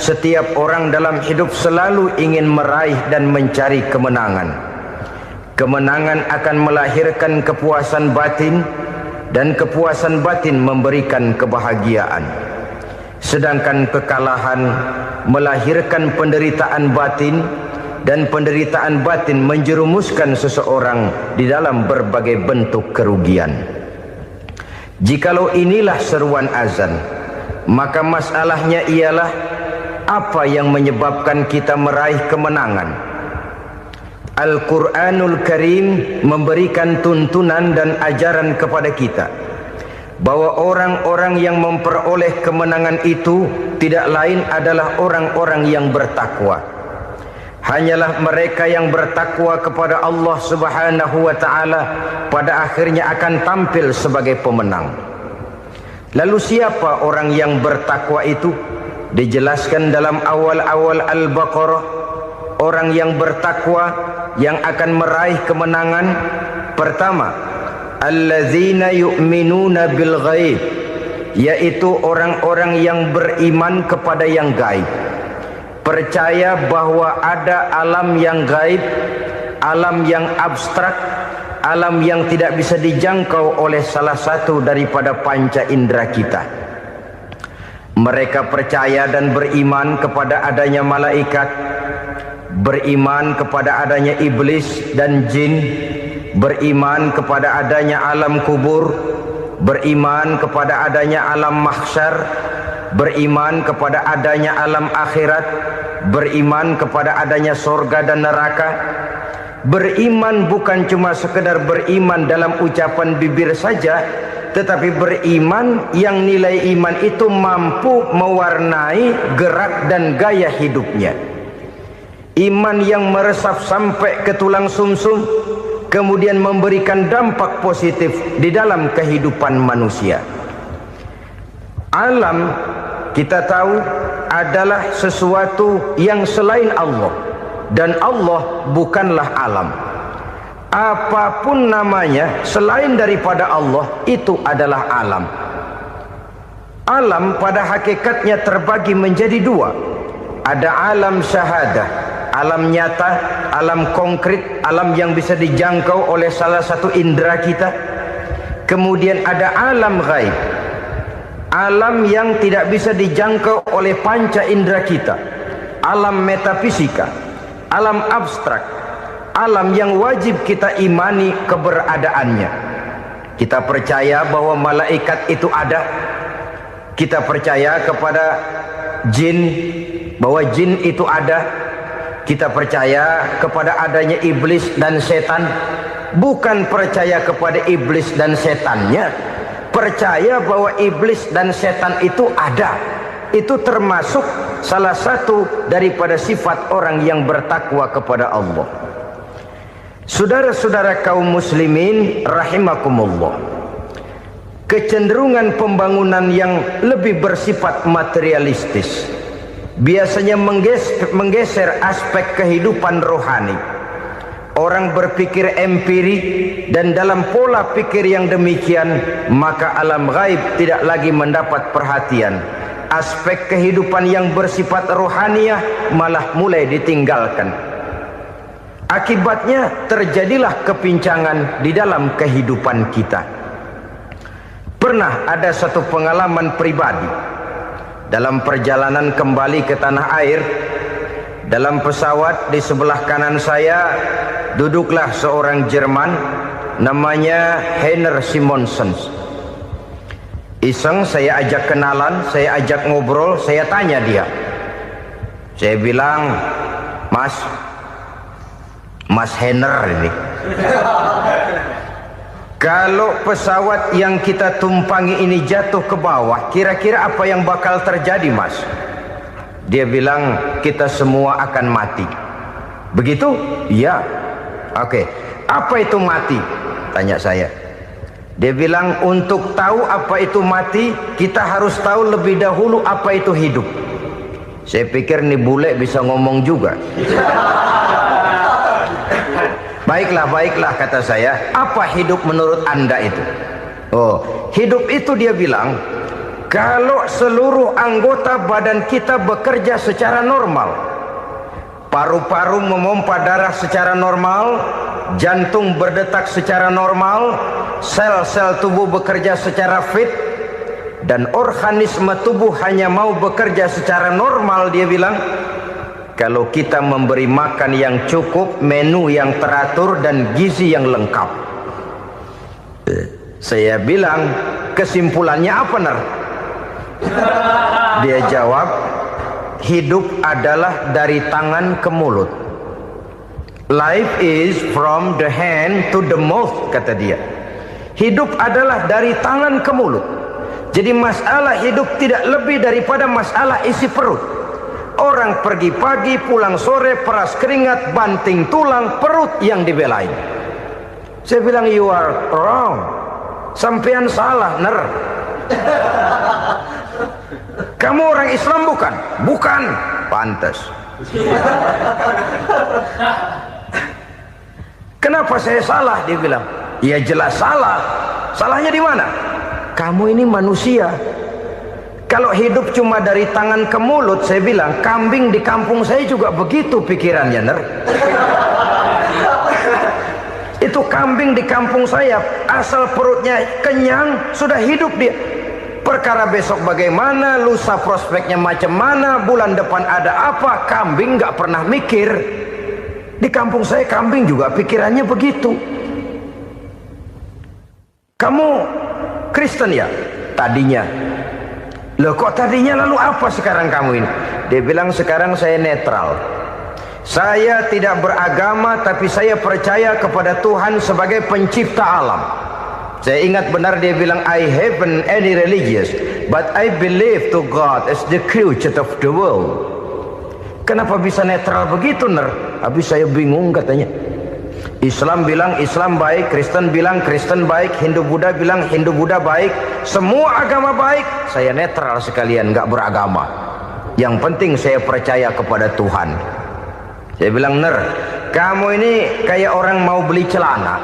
Setiap orang dalam hidup selalu ingin meraih dan mencari kemenangan. Kemenangan akan melahirkan kepuasan batin, dan kepuasan batin memberikan kebahagiaan. Sedangkan kekalahan melahirkan penderitaan batin, dan penderitaan batin menjerumuskan seseorang di dalam berbagai bentuk kerugian. Jikalau inilah seruan azan, maka masalahnya ialah apa yang menyebabkan kita meraih kemenangan. Al-Quranul Karim memberikan tuntunan dan ajaran kepada kita bahwa orang-orang yang memperoleh kemenangan itu tidak lain adalah orang-orang yang bertakwa. Hanyalah mereka yang bertakwa kepada Allah Subhanahu wa ta'ala pada akhirnya akan tampil sebagai pemenang. Lalu siapa orang yang bertakwa itu? Dijelaskan dalam awal-awal Al-Baqarah, orang yang bertakwa yang akan meraih kemenangan. Pertama, alladzina yu'minuna bil ghaib, yaitu orang-orang yang beriman kepada yang gaib, percaya bahwa ada alam yang gaib, alam yang abstrak, alam yang tidak bisa dijangkau oleh salah satu daripada panca indera kita. Mereka percaya dan beriman kepada adanya malaikat, beriman kepada adanya iblis dan jin, beriman kepada adanya alam kubur, beriman kepada adanya alam mahsyar, beriman kepada adanya alam akhirat, beriman kepada adanya surga dan neraka. Beriman bukan cuma sekedar beriman dalam ucapan bibir saja, tetapi beriman yang nilai iman itu mampu mewarnai gerak dan gaya hidupnya. Iman yang meresap sampai ke tulang sumsum, kemudian memberikan dampak positif di dalam kehidupan manusia. Alam, kita tahu, adalah sesuatu yang selain Allah, dan Allah bukanlah alam. Apapun namanya selain daripada Allah, itu adalah alam. Alam pada hakikatnya terbagi menjadi dua. Ada alam syahadah, alam nyata, alam konkret, alam yang bisa dijangkau oleh salah satu indera kita. Kemudian ada alam ghaib, alam yang tidak bisa dijangkau oleh panca indera kita, alam metafisika, alam abstrak, alam yang wajib kita imani keberadaannya. Kita percaya bahwa malaikat itu ada, kita percaya kepada jin, bahwa jin itu ada, kita percaya kepada adanya iblis dan setan. Bukan percaya kepada iblis dan setannya, percaya bahwa iblis dan setan itu ada. Itu termasuk salah satu daripada sifat orang yang bertakwa kepada Allah. Saudara-saudara kaum muslimin rahimakumullah, kecenderungan pembangunan yang lebih bersifat materialistis biasanya menggeser aspek kehidupan rohani. Orang berpikir empiri, dan dalam pola pikir yang demikian maka alam gaib tidak lagi mendapat perhatian. Aspek kehidupan yang bersifat rohaniah malah mulai ditinggalkan. Akibatnya terjadilah kepincangan di dalam kehidupan kita. Pernah ada satu pengalaman pribadi. Dalam perjalanan kembali ke tanah air, dalam pesawat di sebelah kanan saya duduklah seorang Jerman namanya Heiner Simonsen. Iseng saya ajak kenalan, saya ajak ngobrol, saya tanya dia. Saya bilang, Mas Heiner ini, kalau pesawat yang kita tumpangi ini jatuh ke bawah, kira-kira apa yang bakal terjadi, Mas? Dia bilang, kita semua akan mati. Begitu? Iya. Oke. Apa itu mati? Tanya saya. Dia bilang, untuk tahu apa itu mati, kita harus tahu lebih dahulu apa itu hidup. Saya pikir nih bule bisa ngomong juga. Baiklah kata saya. Apa hidup menurut Anda itu? Oh, hidup itu dia bilang kalau seluruh anggota badan kita bekerja secara normal, paru-paru memompa darah secara normal, jantung berdetak secara normal, sel-sel tubuh bekerja secara fit, dan organisme tubuh hanya mau bekerja secara normal, dia bilang, kalau kita memberi makan yang cukup, menu yang teratur, dan gizi yang lengkap. Saya bilang, kesimpulannya apa, Ner? Dia jawab, hidup adalah dari tangan ke mulut. Life is from the hand to the mouth, kata dia. Hidup adalah dari tangan ke mulut. Jadi masalah hidup tidak lebih daripada masalah isi perut. Orang pergi pagi, pulang sore, peras keringat, banting tulang, perut yang dibelain. Saya bilang, you are wrong. Sampean salah, Ner. Kamu orang Islam bukan? Bukan. Pantas. Kenapa saya salah? Dia bilang, ya jelas salah. Salahnya di mana? Kamu ini manusia. Kalau hidup cuma dari tangan ke mulut, saya bilang, kambing di kampung saya juga begitu pikirannya, Ner. Itu kambing di kampung saya, asal perutnya kenyang, sudah hidup dia. Perkara besok bagaimana, lusa prospeknya macam mana, bulan depan ada apa, kambing nggak pernah mikir. Di kampung saya kambing juga pikirannya begitu. Kamu Kristen ya? Tadinya. Loh kok tadinya, lalu apa sekarang kamu ini? Dia bilang, sekarang saya netral. Saya tidak beragama, tapi saya percaya kepada Tuhan sebagai pencipta alam. Saya ingat benar dia bilang, I haven't any religious, but I believe to God as the creator of the world. Kenapa bisa netral begitu, Ner? Habis saya bingung, katanya. Islam bilang Islam baik, Kristen bilang Kristen baik, Hindu Buddha bilang Hindu Buddha baik, semua agama baik. Saya netral sekalian, nggak beragama. Yang penting saya percaya kepada Tuhan. Saya bilang, Ner, kamu ini kayak orang mau beli celana,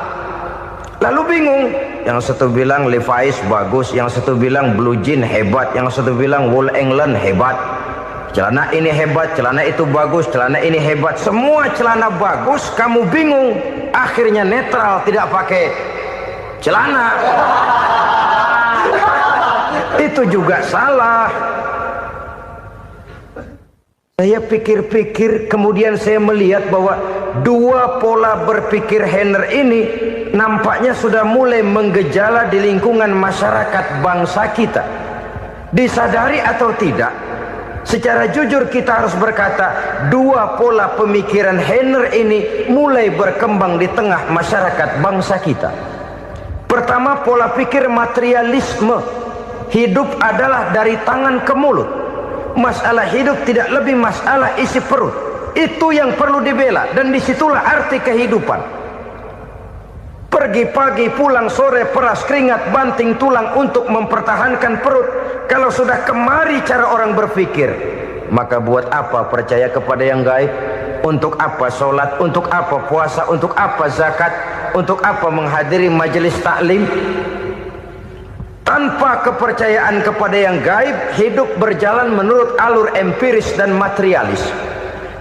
lalu bingung. Yang satu bilang Levi's bagus, yang satu bilang Blue Jean hebat, yang satu bilang Wool England hebat. Celana ini hebat, celana itu bagus, celana ini hebat. Semua celana bagus, kamu bingung. Akhirnya netral, tidak pakai celana. Itu juga salah. Saya pikir-pikir, kemudian saya melihat bahwa dua pola berpikir Henner ini nampaknya sudah mulai menggejala di lingkungan masyarakat bangsa kita. Disadari atau tidak, secara jujur kita harus berkata, dua pola pemikiran Henner ini mulai berkembang di tengah masyarakat bangsa kita. Pertama, pola pikir materialisme. Hidup adalah dari tangan ke mulut. Masalah hidup tidak lebih masalah isi perut. Itu yang perlu dibela, dan disitulah arti kehidupan. Pergi pagi, pulang sore, peras keringat, banting tulang untuk mempertahankan perut. Kalau sudah kemari cara orang berpikir, maka buat apa percaya kepada yang gaib? Untuk apa sholat? Untuk apa puasa? Untuk apa zakat? Untuk apa menghadiri majelis taklim? Tanpa kepercayaan kepada yang gaib, hidup berjalan menurut alur empiris dan materialis.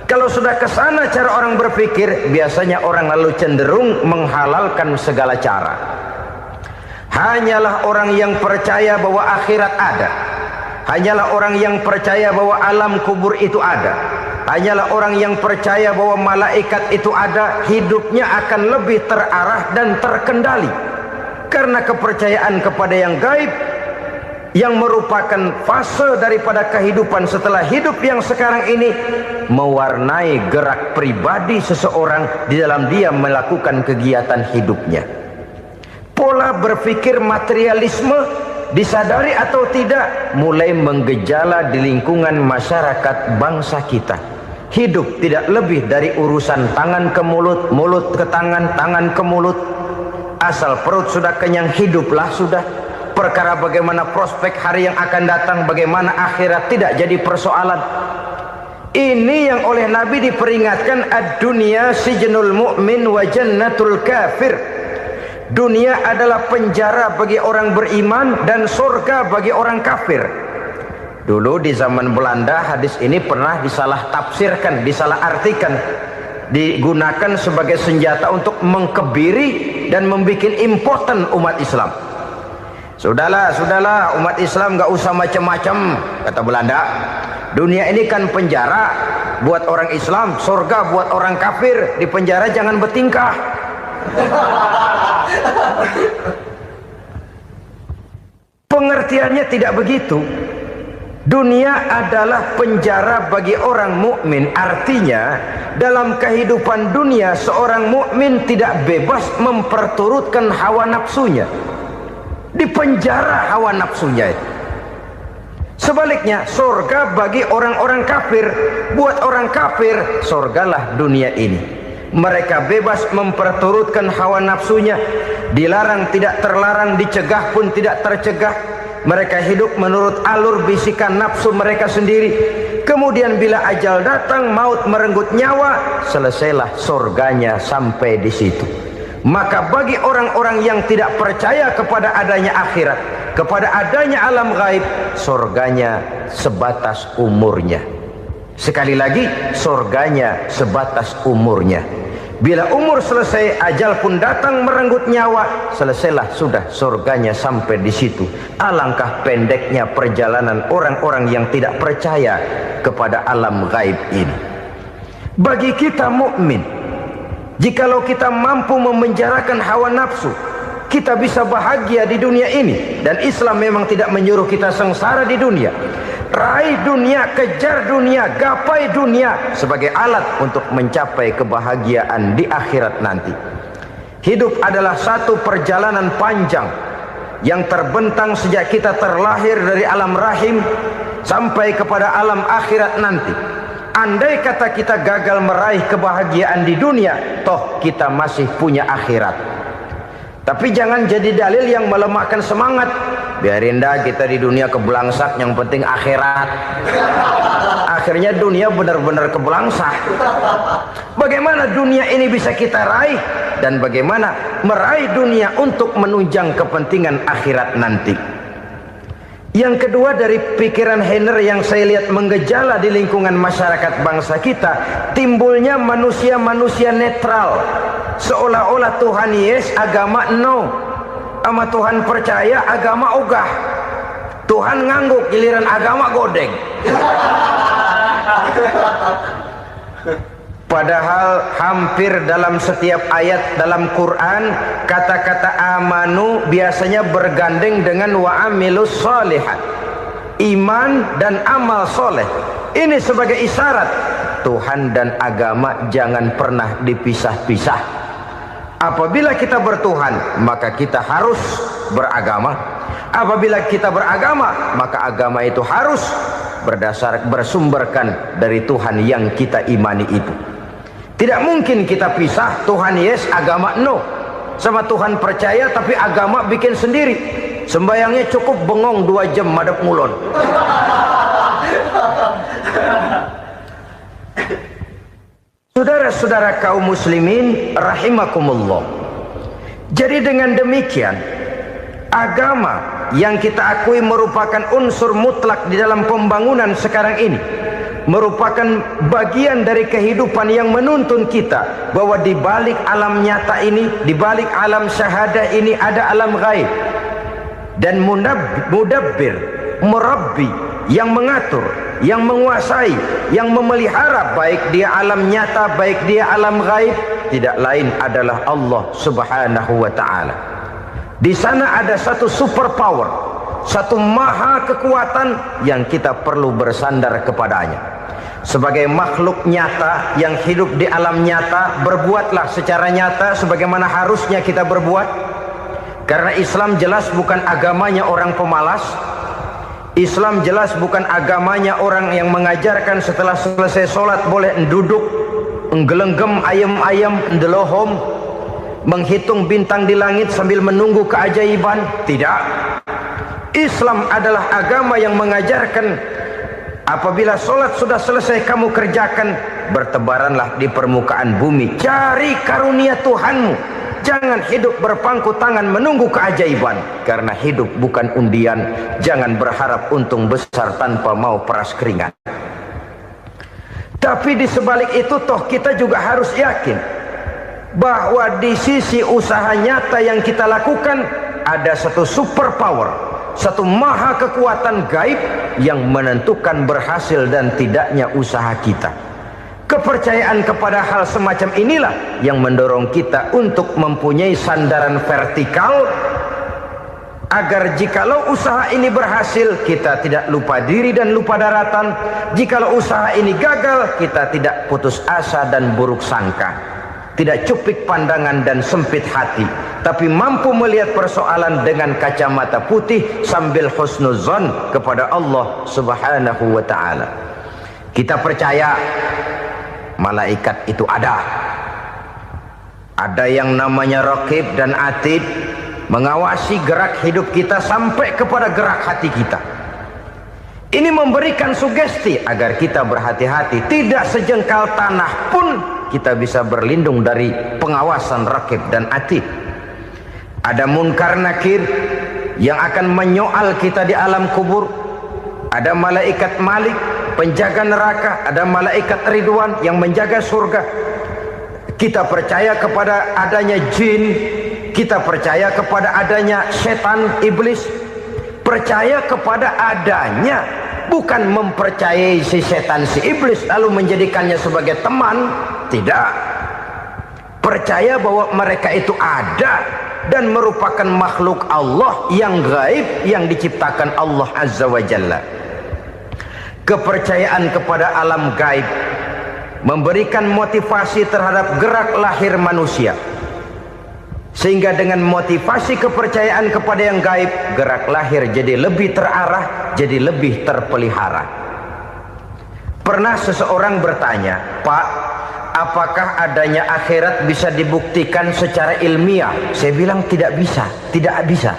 Kalau sudah ke sana cara orang berpikir, biasanya orang lalu cenderung menghalalkan segala cara. Hanyalah orang yang percaya bahwa akhirat ada. Hanyalah orang yang percaya bahwa alam kubur itu ada. Hanyalah orang yang percaya bahwa malaikat itu ada, hidupnya akan lebih terarah dan terkendali. Karena kepercayaan kepada yang gaib, yang merupakan fase daripada kehidupan setelah hidup yang sekarang ini, mewarnai gerak pribadi seseorang di dalam dia melakukan kegiatan hidupnya. Pola berpikir materialisme, disadari atau tidak, mulai menggejala di lingkungan masyarakat bangsa kita. Hidup tidak lebih dari urusan tangan ke mulut, mulut ke tangan, tangan ke mulut. Asal perut sudah kenyang, hiduplah sudah. Perkara bagaimana prospek hari yang akan datang, bagaimana akhirat, tidak jadi persoalan. Ini yang oleh Nabi diperingatkan, ad-dunya sijnul mu'min wa jannatul kafir. Dunia adalah penjara bagi orang beriman dan surga bagi orang kafir. Dulu di zaman Belanda hadis ini pernah disalah tafsirkan, disalah artikan, digunakan sebagai senjata untuk mengkebiri dan membuat impoten umat Islam. Sudahlah umat Islam gak usah macam-macam, kata Belanda. Dunia ini kan penjara buat orang Islam, surga buat orang kafir. Di penjara jangan bertingkah. Pengertiannya tidak begitu. Dunia adalah penjara bagi orang mukmin. Artinya dalam kehidupan dunia seorang mukmin tidak bebas memperturutkan hawa nafsunya. Di penjara hawa nafsunya itu. Sebaliknya surga bagi orang-orang kafir. Buat orang kafir surgalah dunia ini. Mereka bebas memperturutkan hawa nafsunya. Dilarang tidak terlarang, dicegah pun tidak tercegah. Mereka hidup menurut alur bisikan nafsu mereka sendiri. Kemudian bila ajal datang, maut merenggut nyawa, selesailah surganya sampai di situ. Maka bagi orang-orang yang tidak percaya kepada adanya akhirat, kepada adanya alam gaib, surganya sebatas umurnya. Sekali lagi, surganya sebatas umurnya. Bila umur selesai, ajal pun datang merenggut nyawa, selesailah sudah surganya sampai di situ. Alangkah pendeknya perjalanan orang-orang yang tidak percaya kepada alam gaib ini. Bagi kita mukmin, jikalau kita mampu memenjarakan hawa nafsu, kita bisa bahagia di dunia ini. Dan Islam memang tidak menyuruh kita sengsara di dunia. Raih dunia, kejar dunia, gapai dunia sebagai alat untuk mencapai kebahagiaan di akhirat nanti. Hidup adalah satu perjalanan panjang yang terbentang sejak kita terlahir dari alam rahim sampai kepada alam akhirat nanti. Andai kata kita gagal meraih kebahagiaan di dunia, toh kita masih punya akhirat. Tapi jangan jadi dalil yang melemahkan semangat. Biarin dah kita di dunia kebelangsak, yang penting akhirat. Akhirnya dunia benar-benar kebelangsak. Bagaimana dunia ini bisa kita raih, dan bagaimana meraih dunia untuk menunjang kepentingan akhirat nanti. Yang kedua, dari pikiran Heiner yang saya lihat menggejala di lingkungan masyarakat bangsa kita, timbulnya manusia-manusia netral. Seolah-olah Tuhan yes, agama no. Sama Tuhan percaya, agama ogah. Tuhan ngangguk, giliran agama godeng. Padahal hampir dalam setiap ayat dalam Quran, kata-kata amanu biasanya bergandeng dengan wa amilus sholihat. Iman dan amal soleh. Ini sebagai isyarat Tuhan dan agama jangan pernah dipisah-pisah. Apabila kita bertuhan, maka kita harus beragama. Apabila kita beragama, maka agama itu harus bersumberkan dari Tuhan yang kita imani itu. Tidak mungkin kita pisah, Tuhan yes, agama no. Sama Tuhan percaya tapi agama bikin sendiri. Sembayangnya cukup bengong 2 jam madep ngulon. Saudara-saudara kaum muslimin rahimakumullah. Jadi dengan demikian, agama yang kita akui merupakan unsur mutlak di dalam pembangunan sekarang ini, merupakan bagian dari kehidupan yang menuntun kita bahwa di balik alam nyata ini, di balik alam syahadah ini ada alam gaib. Dan mudabbir, murabbi, yang mengatur, yang menguasai, yang memelihara baik dia alam nyata, baik dia alam gaib, tidak lain adalah Allah Subhanahu wa ta'ala. Di sana ada satu super power, satu maha kekuatan yang kita perlu bersandar kepadanya. Sebagai makhluk nyata yang hidup di alam nyata, berbuatlah secara nyata sebagaimana harusnya kita berbuat. Karena Islam jelas bukan agamanya orang pemalas. Islam jelas bukan agamanya orang yang mengajarkan setelah selesai sholat boleh duduk, nggelenggem ayam-ayam, ndelohom, menghitung bintang di langit sambil menunggu keajaiban. Tidak. Islam adalah agama yang mengajarkan apabila sholat sudah selesai kamu kerjakan, bertebaranlah di permukaan bumi, cari karunia Tuhanmu. Jangan hidup berpangku tangan menunggu keajaiban, karena hidup bukan undian. Jangan berharap untung besar tanpa mau peras keringat. Tapi di sebalik itu toh kita juga harus yakin bahwa di sisi usaha nyata yang kita lakukan ada satu super power, satu maha kekuatan gaib yang menentukan berhasil dan tidaknya usaha kita. Kepercayaan kepada hal semacam inilah yang mendorong kita untuk mempunyai sandaran vertikal, agar jikalau usaha ini berhasil, kita tidak lupa diri dan lupa daratan. Jikalau usaha ini gagal, kita tidak putus asa dan buruk sangka, tidak cupik pandangan dan sempit hati, tapi mampu melihat persoalan dengan kacamata putih sambil husnuzon kepada Allah Subhanahu wa ta'ala. Kita percaya malaikat itu ada yang namanya Raqib dan Atid, mengawasi gerak hidup kita sampai kepada gerak hati kita. Ini memberikan sugesti agar kita berhati-hati, tidak sejengkal tanah pun kita bisa berlindung dari pengawasan Raqib dan Atid. Ada Munkar Nakir yang akan menyoal kita di alam kubur. Ada malaikat Malik, penjaga neraka. Ada malaikat Ridwan yang menjaga surga. Kita percaya kepada adanya jin, kita percaya kepada adanya setan, iblis. Percaya kepada adanya, bukan mempercayai si setan, si iblis lalu menjadikannya sebagai teman. Tidak. Percaya bahwa mereka itu ada dan merupakan makhluk Allah yang gaib, yang diciptakan Allah Azza wa Jalla. Kepercayaan kepada alam gaib memberikan motivasi terhadap gerak lahir manusia, sehingga dengan motivasi kepercayaan kepada yang gaib, gerak lahir jadi lebih terarah, jadi lebih terpelihara. Pernah seseorang bertanya, "Pak, apakah adanya akhirat bisa dibuktikan secara ilmiah?" Saya bilang tidak bisa, tidak bisa.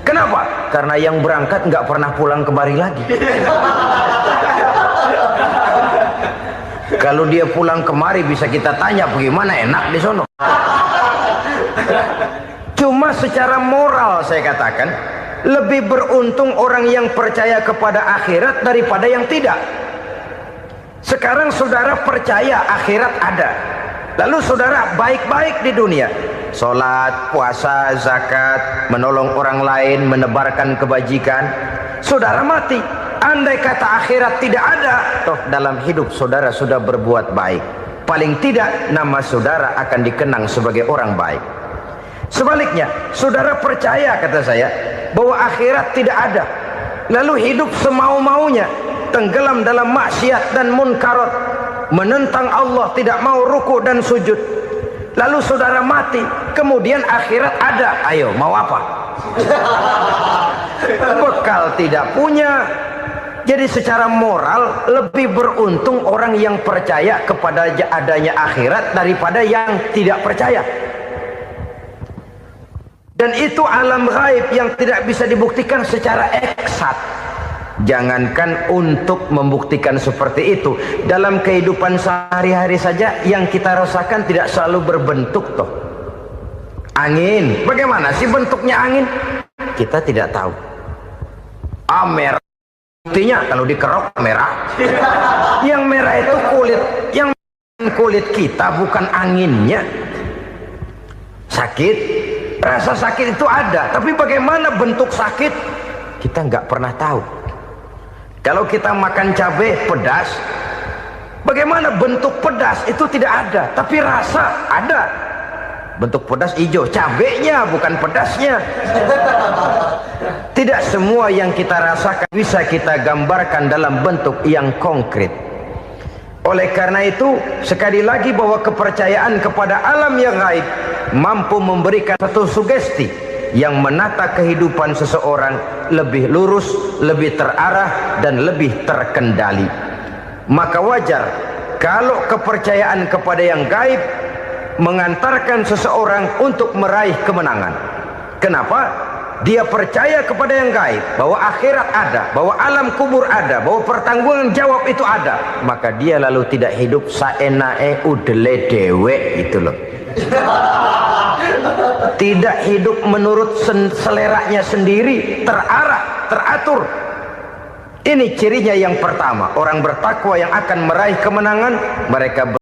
Kenapa? Karena yang berangkat nggak pernah pulang kembali lagi. Kalau dia pulang kemari bisa kita tanya bagaimana enak di sono. Cuma secara moral saya katakan, lebih beruntung orang yang percaya kepada akhirat daripada yang tidak. Sekarang saudara percaya akhirat ada, lalu saudara baik-baik di dunia, sholat, puasa, zakat, menolong orang lain, menebarkan kebajikan. Saudara mati, andai kata akhirat tidak ada, toh dalam hidup saudara sudah berbuat baik. Paling tidak nama saudara akan dikenang sebagai orang baik. Sebaliknya, saudara percaya, kata saya, bahwa akhirat tidak ada, lalu hidup semau-maunya, tenggelam dalam maksiat dan munkarat, menentang Allah, tidak mau ruku dan sujud. Lalu saudara mati, kemudian akhirat ada, ayo mau apa? Bekal tidak punya. Jadi secara moral lebih beruntung orang yang percaya kepada adanya akhirat daripada yang tidak percaya. Dan itu alam gaib yang tidak bisa dibuktikan secara eksat. Jangankan untuk membuktikan seperti itu, dalam kehidupan sehari-hari saja yang kita rasakan tidak selalu berbentuk toh. Angin, bagaimana sih bentuknya angin? Kita tidak tahu. Merah, buktinya kalau dikerok merah. Yang merah itu kulit, yang kulit kita bukan anginnya. Sakit, rasa sakit itu ada, tapi bagaimana bentuk sakit? Kita nggak pernah tahu. Kalau kita makan cabai pedas, bagaimana bentuk pedas itu tidak ada, tapi rasa ada. Bentuk pedas hijau, cabenya bukan pedasnya. Tidak semua yang kita rasakan bisa kita gambarkan dalam bentuk yang konkret. Oleh karena itu, sekali lagi bahwa kepercayaan kepada alam yang gaib mampu memberikan satu sugesti yang menata kehidupan seseorang lebih lurus, lebih terarah, dan lebih terkendali. Maka wajar kalau kepercayaan kepada yang gaib mengantarkan seseorang untuk meraih kemenangan. Kenapa? Dia percaya kepada yang gaib, bahwa akhirat ada, bahwa alam kubur ada, bahwa pertanggungan jawab itu ada. Maka dia lalu tidak hidup saenae udele dewe, itu loh. Tidak hidup menurut seleranya sendiri, terarah, teratur. Ini cirinya yang pertama, orang bertakwa yang akan meraih kemenangan, mereka